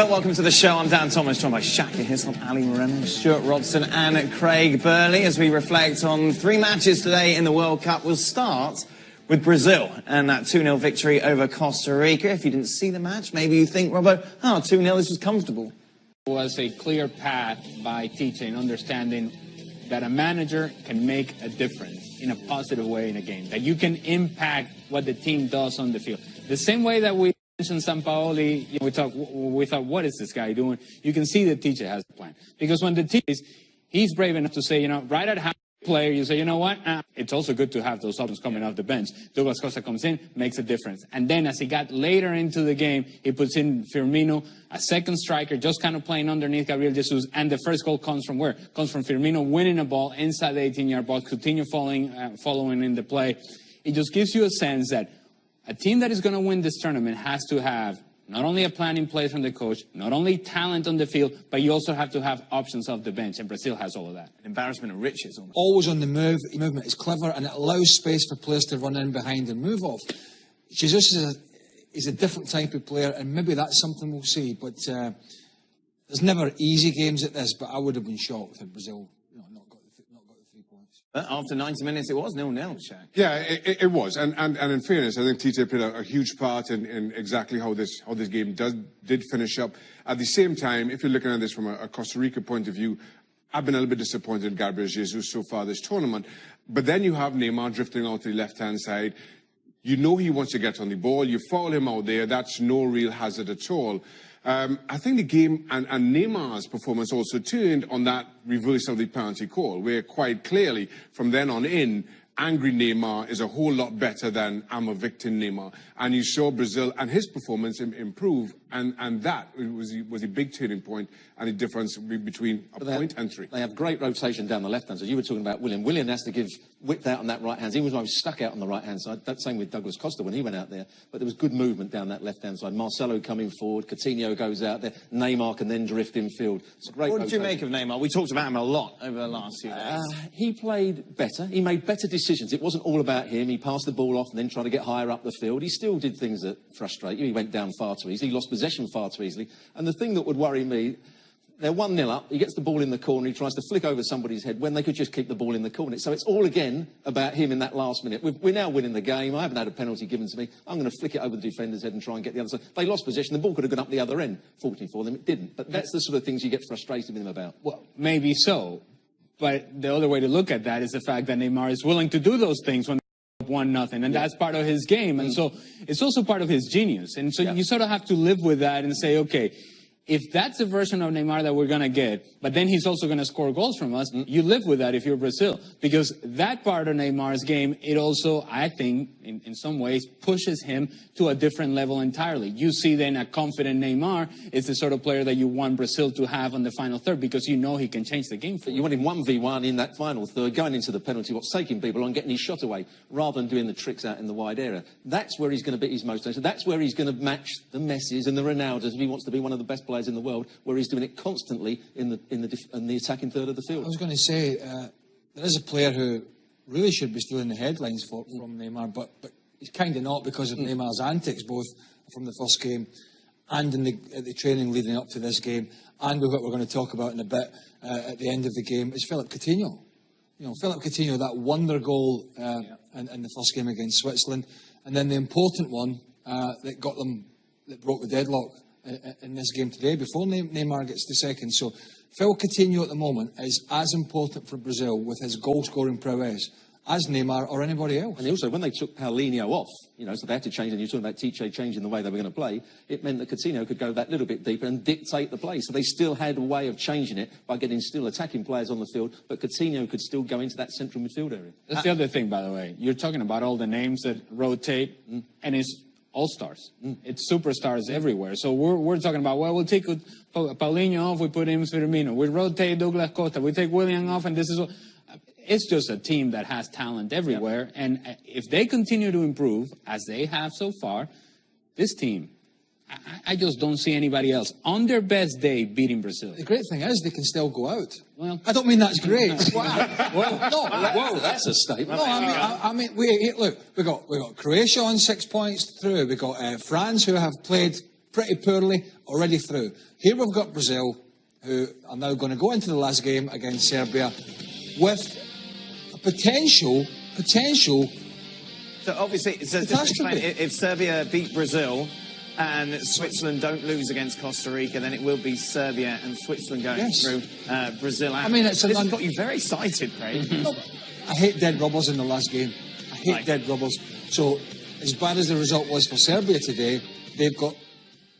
Welcome to the show. I'm Dan Thomas, joined by Shaka Hislop, Ali Moreno, Stuart Robson and Craig Burley as we reflect on 3 matches today in the World Cup. We'll start with Brazil and that 2-0 victory over Costa Rica. If you didn't see the match, maybe you think, Robbo, 2-0, this was comfortable. It was a clear path by Tite in understanding that a manager can make a difference in a positive way in a game, that you can impact what the team does on the field. The same way that we mentioned Sampaoli, we thought, what is this guy doing? You can see that Tite has a plan. Because when the team he's brave enough to say, right at half player, you say, you know what? It's also good to have those options coming off the bench. Douglas Costa comes in, makes a difference. And then as he got later into the game, he puts in Firmino, a second striker, just kind of playing underneath Gabriel Jesus. And the first goal comes from where? Comes from Firmino winning a ball inside the 18-yard box, continue following in the play. It just gives you a sense that a team that is going to win this tournament has to have not only a plan in place from the coach, not only talent on the field, but you also have to have options off the bench, and Brazil has all of that. An embarrassment of riches. Almost. Always on the move. Movement is clever, and it allows space for players to run in behind and move off. Jesus is a different type of player, and maybe that's something we'll see. But there's never easy games at this, but I would have been shocked if Brazil not got the 3 points. But after 90 minutes, it was 0-0, Shaq. Yeah, it was. And in fairness, I think Tite played a huge part in exactly how this game did finish up. At the same time, if you're looking at this from a Costa Rica point of view, I've been a little bit disappointed in Gabriel Jesus so far this tournament. But then you have Neymar drifting out to the left-hand side. You know he wants to get on the ball. You foul him out there. That's no real hazard at all. I think the game and Neymar's performance also turned on that reverse of the penalty call, where quite clearly from then on in, angry Neymar is a whole lot better than I'm a victim Neymar. And you saw Brazil and his performance improve, and that was a big turning point and a difference between a point and 3. They have great rotation down the left hand side. You were talking about Willian. Willian has to give width out on that right hand. He was stuck out on the right hand side. That's same with Douglas Costa when he went out there. But there was good movement down that left hand side. Marcelo coming forward. Coutinho goes out there. Neymar can then drift in field. It's a great What did you rotation. make of Neymar? We talked about him a lot over the last few days. He played better. He made better decisions. It wasn't all about him. He passed the ball off and then tried to get higher up the field. He still did things that frustrate you. He went down far too easily. He lost possession far too easily. And the thing that would worry me, they're 1-0 up. He gets the ball in the corner. He tries to flick over somebody's head when they could just keep the ball in the corner. So it's all again about him in that last minute. We're now winning the game. I haven't had a penalty given to me. I'm going to flick it over the defender's head and try and get the other side. They lost possession. The ball could have gone up the other end. Fortunately for them, it didn't. But that's the sort of things you get frustrated with him about. Well, maybe so. But the other way to look at that is the fact that Neymar is willing to do those things when 1-0, and that's part of his game. And so it's also part of his genius. And so you sort of have to live with that and say, okay, if that's the version of Neymar that we're going to get, but then he's also going to score goals from us, you live with that if you're Brazil. Because that part of Neymar's game, it also, I think, in some ways, pushes him to a different level entirely. You see then a confident Neymar is the sort of player that you want Brazil to have on the final third, because you know he can change the game for you. You want him 1v1 in that final third, going into the penalty box, taking people on, getting his shot away, rather than doing the tricks out in the wide area. That's where he's going to be his most. That's where he's going to match the Messis and the Ronaldos if he wants to be one of the best players in the world, where he's doing it constantly in the attacking third of the field. I was going to say, there is a player who really should be still in the headlines from Neymar, but he's kind of not because of Neymar's antics, both from the first game and in the training leading up to this game, and with what we're going to talk about in a bit at the end of the game, is Philippe Coutinho. Philippe Coutinho, that wonder goal in the first game against Switzerland, and then the important one that broke the deadlock in this game today, before Neymar gets the second. So Phil Coutinho at the moment is as important for Brazil with his goal-scoring prowess as Neymar or anybody else. And also, when they took Paulinho off, so they had to change, and you're talking about Tite changing the way they were going to play, it meant that Coutinho could go that little bit deeper and dictate the play. So they still had a way of changing it by getting still attacking players on the field, but Coutinho could still go into that central midfield area. That's the other thing, by the way. You're talking about all the names that rotate, and it's all-stars. It's superstars everywhere. So we're talking about, well, we'll take Paulinho off, we put in Firmino. We rotate Douglas Costa, we take Willian off, and this is what... It's just a team that has talent everywhere. Yep. And if they continue to improve, as they have so far, this team, I just don't see anybody else on their best day beating Brazil. The great thing is they can still go out. Well, I don't mean that's great. Whoa, that's a statement. No, I mean, look, we got Croatia on 6 points through. We got France, who have played pretty poorly, already through. Here we've got Brazil, who are now going to go into the last game against Serbia with a potential. So obviously, just to explain, if Serbia beat Brazil and Switzerland don't lose against Costa Rica, then it will be Serbia and Switzerland going through Brazil. I mean, this has got you very excited, Craig. No, I hate dead rubbers in the last game. I hate dead rubbers. So, as bad as the result was for Serbia today, they've got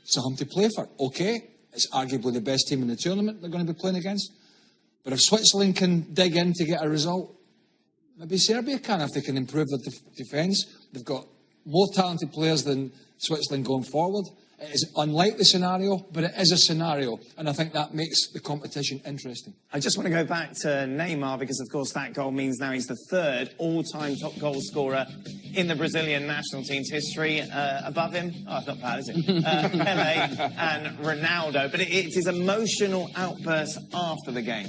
something to play for. Okay, it's arguably the best team in the tournament they're going to be playing against. But if Switzerland can dig in to get a result, maybe Serbia can if they can improve their defence. They've got more talented players than Switzerland going forward. It is an unlikely scenario, but it is a scenario, and I think that makes the competition interesting. I just want to go back to Neymar because, of course, that goal means now he's the third all-time top goal scorer in the Brazilian national team's history. Above him, not bad, is it? Pelé and Ronaldo. But it is emotional outbursts after the game,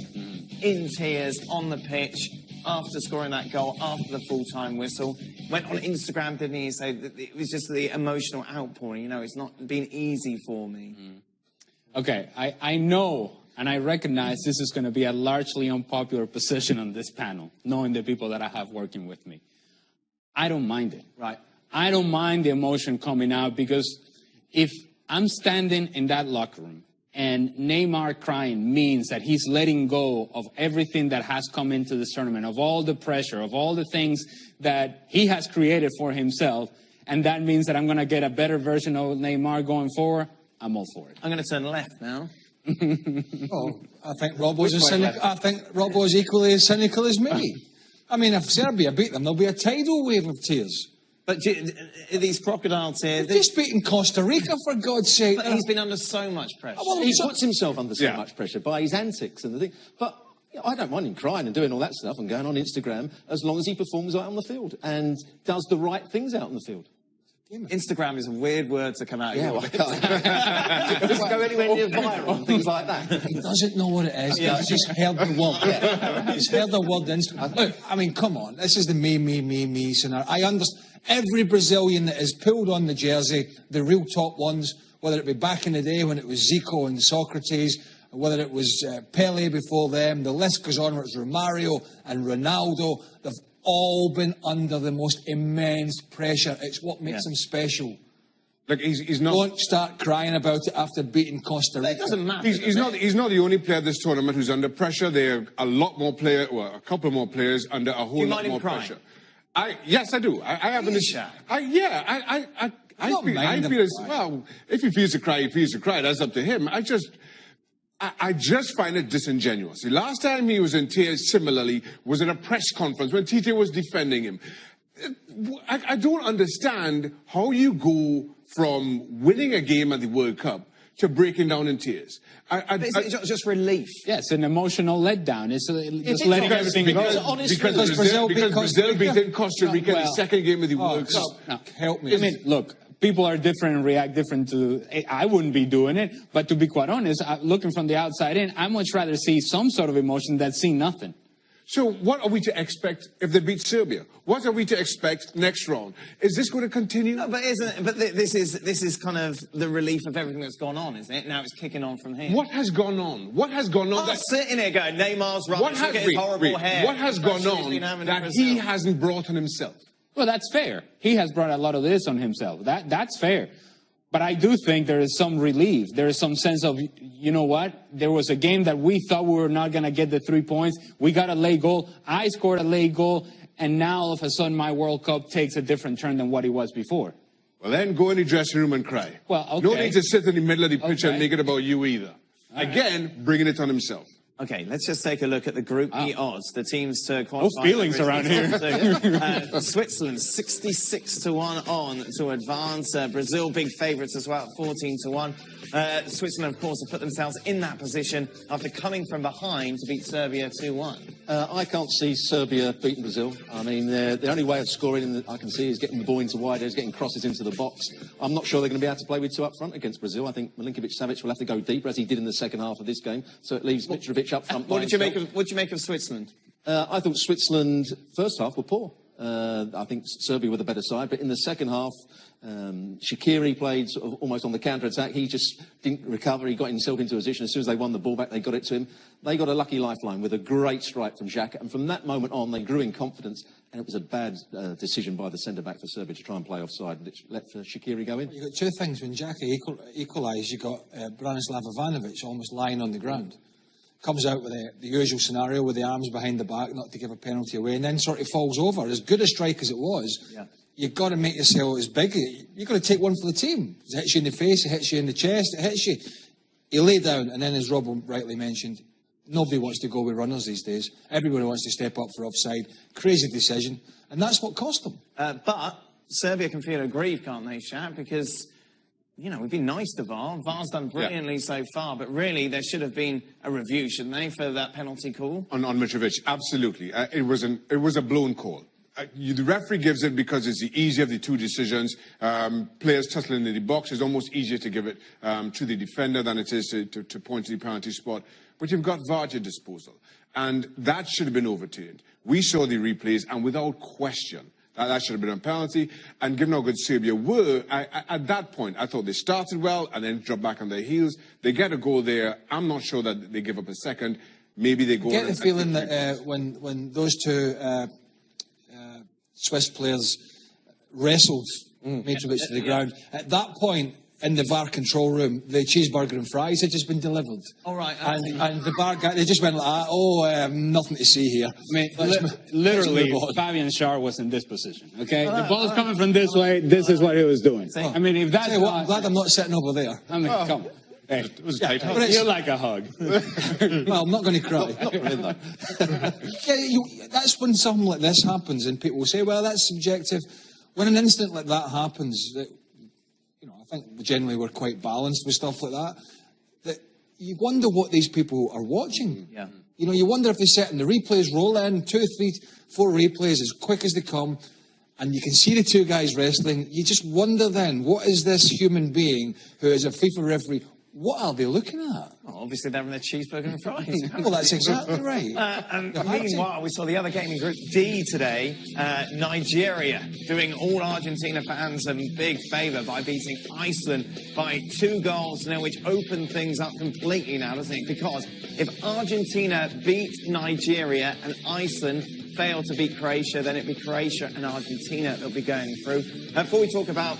in tears, on the pitch, after scoring that goal, after the full-time whistle. Went on Instagram, didn't he, say that it was just the emotional outpouring. You know, it's not been easy for me. Okay, I know and I recognize this is going to be a largely unpopular position on this panel, knowing the people that I have working with me. I don't mind it. Right. I don't mind the emotion coming out, because if I'm standing in that locker room and Neymar crying means that he's letting go of everything that has come into this tournament, of all the pressure, of all the things that he has created for himself, and that means that I'm going to get a better version of Neymar going forward, I'm all for it. I'm going to turn left now. Oh, I think Robbo's equally as cynical as me. I mean, if Serbia beat them, there'll be a tidal wave of tears. But these crocodile tears... They've just beaten Costa Rica, for God's sake. But he's been under so much pressure. Well, he puts himself under so much pressure by his antics and the thing. But I don't mind him crying and doing all that stuff and going on Instagram as long as he performs out on the field and does the right things out on the field. Instagram is a weird word to come out. Yeah, well, it doesn't go anywhere near viral and things like that. He doesn't know what it is. Yeah. He's just heard the word. He's heard the word Instagram. Look, I mean, come on. This is the me scenario. I understand. Every Brazilian that is pulled on the jersey, the real top ones, whether it be back in the day when it was Zico and Socrates, or whether it was Pelé before them, the list goes on where it's Romario and Ronaldo, they've all been under the most immense pressure. It's what makes them special. Like he's not. Don't start crying about it after beating Costa Rica. It doesn't matter. He's not the only player this tournament who's under pressure. There are a lot more players, well, a couple more players under a whole lot more pressure. Yes, I do. I haven't. I feel as well. If he feels to cry, he feels to cry. That's up to him. I just find it disingenuous. The last time he was in tears, similarly, was in a press conference when TJ was defending him. I don't understand how you go from winning a game at the World Cup to breaking down in tears. It's just relief. Yeah, it's an emotional letdown. It's just letting everything go. Because Brazil beat Costa Rica in the second game of the World Cup. No, help me. I mean, look, people are different and react different to... I wouldn't be doing it, but to be quite honest, looking from the outside in, I'd much rather see some sort of emotion than see nothing. So what are we to expect if they beat Serbia? What are we to expect next round? Is this going to continue? No, but this is kind of the relief of everything that's gone on, isn't it? Now it's kicking on from here. What has gone on? What has gone on? I'm sitting here going, Neymar's rubbish, look at his horrible hair. What has gone on that he hasn't brought on himself? Well, that's fair. He has brought a lot of this on himself. That's fair. But I do think there is some relief. There is some sense of, you know what? There was a game that we thought we were not going to get the 3 points. We got a late goal. I scored a late goal. And now, all of a sudden, my World Cup takes a different turn than what it was before. Well, then go in the dressing room and cry. Well, okay. No need to sit in the middle of the pitch and make it about you either. Again, bringing it on himself. Okay, let's just take a look at the Group E odds. The teams to qualify. No feelings around here. Switzerland 66-1 on to advance. Brazil big favourites as well, 14-1. Switzerland, of course, have put themselves in that position after coming from behind to beat Serbia 2-1. I can't see Serbia beating Brazil. I mean, the only way of scoring I can see is getting the ball into wide areas, getting crosses into the box. I'm not sure they're going to be able to play with two up front against Brazil. I think Milinkovic-Savic will have to go deeper, as he did in the second half of this game, so it leaves Mitrovic up front. What did you make of Switzerland? I thought Switzerland, first half, were poor. I think Serbia were the better side. But in the second half, Shaqiri played sort of almost on the counter-attack. He just didn't recover. He got himself into a position. As soon as they won the ball back, they got it to him. They got a lucky lifeline with a great strike from Xhaka. And from that moment on, they grew in confidence. And it was a bad decision by the centre-back for Serbia to try and play offside, which let Shaqiri go in. You've got two things. When Xhaka equalised, you got Branislav Ivanovic almost lying on the ground. Comes out with the usual scenario with the arms behind the back, not to give a penalty away, and then sort of falls over. As good a strike as it was, you've got to make yourself as big. You've got to take one for the team. It hits you in the face, it hits you in the chest, it hits you. You lay down, and then as Rob rightly mentioned, nobody wants to go with runners these days. Everybody wants to step up for offside. Crazy decision, and that's what cost them. But Serbia can feel aggrieved, can't they, Shaq? Because, you know, we've been nice to VAR. VAR's done brilliantly so far, but really there should have been a review, shouldn't they, for that penalty call? On Mitrovic, absolutely. It was a blown call. The referee gives it because it's the easier of the two decisions. Players tussling in the box. It's almost easier to give it to the defender than it is to point to the penalty spot. But you've got VAR at your disposal. And that should have been overturned. We saw the replays, and without question, that should have been a penalty. And given how good Serbia were, at that point, I thought they started well and then dropped back on their heels. They get a goal there. I'm not sure that they give up a second. Maybe they go... I get the feeling that when those two Swiss players wrestled Mitrovic to the ground, at that point, in the VAR control room, the cheeseburger and fries had just been delivered. All right. And the bar guy, they just went like, nothing to see here. I mean, literally, Fabian Schär was in this position, okay? The ball's coming from this way, this is what he was doing. I mean, if that's... I'm glad I'm not sitting over there. I mean, come on. Hey, it was tight. You're like a hug. Well, I'm not going to cry. Not really, though. That's when something like this happens, and people will say, well, that's subjective. When an incident like that happens, I think generally we're quite balanced with stuff like that, that you wonder what these people are watching. Yeah. You know, you wonder if they sit and the replays roll in, 2, 3, 4 replays as quick as they come, and you can see the two guys wrestling. You just wonder then, what is this human being who is a FIFA referee, what are they looking at? Well, obviously they're having their cheeseburger and fries. Well, that's exactly right. And meanwhile, we saw the other game in Group D today, Nigeria, doing all Argentina fans a big favour by beating Iceland by 2-0, which opened things up completely now, doesn't it? Because if Argentina beat Nigeria and Iceland fail to beat Croatia, then it'd be Croatia and Argentina that'll be going through. Before we talk about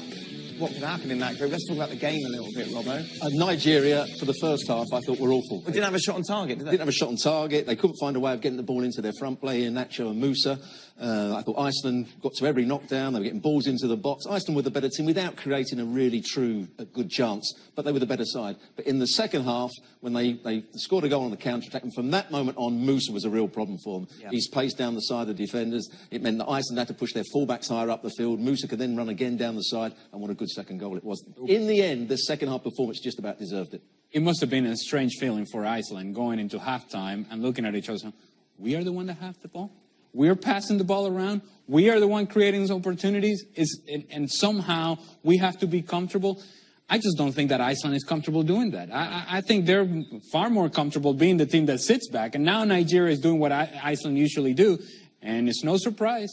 what could happen in that group, let's talk about the game a little bit, Robbo. Nigeria, for the first half, I thought were awful. They didn't have a shot on target, did they? Didn't have a shot on target. They couldn't find a way of getting the ball into their front play in Nacho and Musa. I thought Iceland got to every knockdown. They were getting balls into the box. Iceland were the better team without creating a really good chance, but they were the better side. But in the second half, when they scored a goal on the counter-attack, and from that moment on, Musa was a real problem for them. Yeah. He's paced down the side of the defenders. It meant that Iceland had to push their fullbacks higher up the field. Musa could then run again down the side, and what a good second goal it was. In the end, the second half performance just about deserved it. It must have been a strange feeling for Iceland going into halftime and looking at each other saying, we are the one that have the ball? We're passing the ball around? We are the one creating those opportunities? And somehow we have to be comfortable? I just don't think that Iceland is comfortable doing that. I think they're far more comfortable being the team that sits back. And now Nigeria is doing what Iceland usually do. And it's no surprise.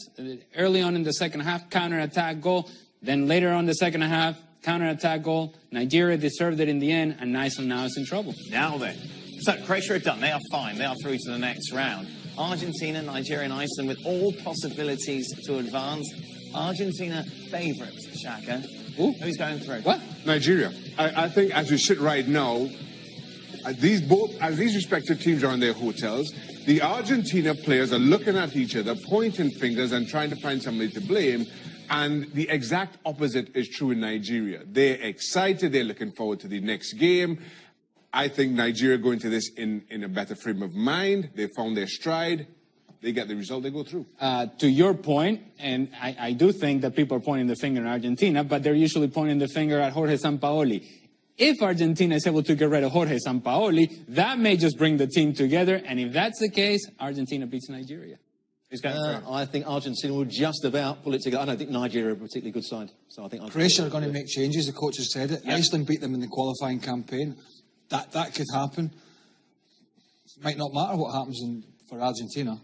Early on in the second half, counter-attack goal. Then later on in the second half, counter-attack goal. Nigeria deserved it in the end, and Iceland now is in trouble. Now then. So, Croatia are done. They are fine. They are through to the next round. Argentina, Nigeria and Iceland with all possibilities to advance. Argentina favourites, Shaka. Ooh. Who's going through? What? Nigeria. I think as we sit right now, as these respective teams are in their hotels, the Argentina players are looking at each other, pointing fingers and trying to find somebody to blame. And the exact opposite is true in Nigeria. They're excited. They're looking forward to the next game. I think Nigeria go into this in a better frame of mind. They found their stride. They get the result. They go through. To your point, and I do think that people are pointing the finger at Argentina, but they're usually pointing the finger at Jorge Sampaoli. If Argentina is able to get rid of Jorge Sampaoli, that may just bring the team together. And if that's the case, Argentina beats Nigeria. I think Argentina will just about pull it together. I don't think Nigeria are a particularly good side. So I think Croatia are going to make changes. The coach has said it. Yep. Iceland beat them in the qualifying campaign. That could happen. It might not matter what happens for Argentina.